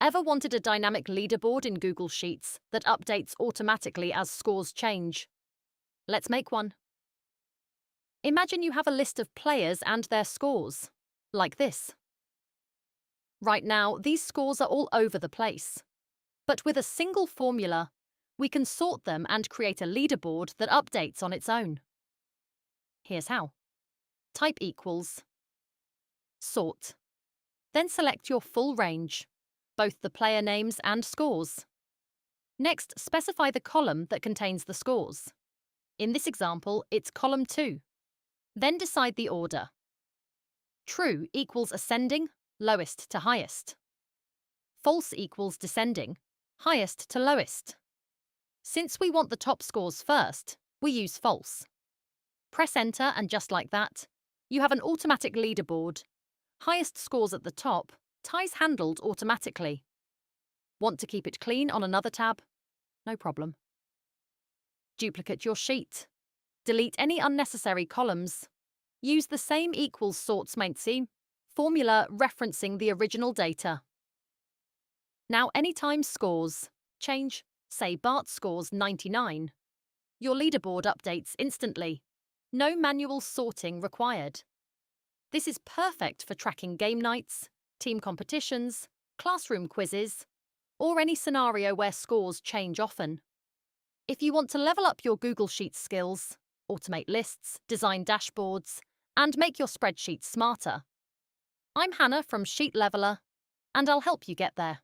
Ever wanted a dynamic leaderboard in Google Sheets that updates automatically as scores change? Let's make one. Imagine you have a list of players and their scores, like this. Right now, these scores are all over the place. But with a single formula, we can sort them and create a leaderboard that updates on its own. Here's how. Type equals, sort. Then select your full range, both the player names and scores. Next, specify the column that contains the scores. In this example, it's column 2. Then decide the order. True equals ascending, lowest to highest. False equals descending, highest to lowest. Since we want the top scores first, we use false. Press enter and just like that, you have an automatic leaderboard. Highest scores at the top, ties handled automatically. Want to keep it clean on another tab? No problem. Duplicate your sheet. Delete any unnecessary columns. Use the same equals sorts formula referencing the original data. Now anytime scores change, say Bart scores 99, your leaderboard updates instantly. No manual sorting required. This is perfect for tracking game nights, team competitions, classroom quizzes, or any scenario where scores change often. If you want to level up your Google Sheets skills, automate lists, design dashboards, and make your spreadsheets smarter, I'm Hannah from Sheet Leveler, and I'll help you get there.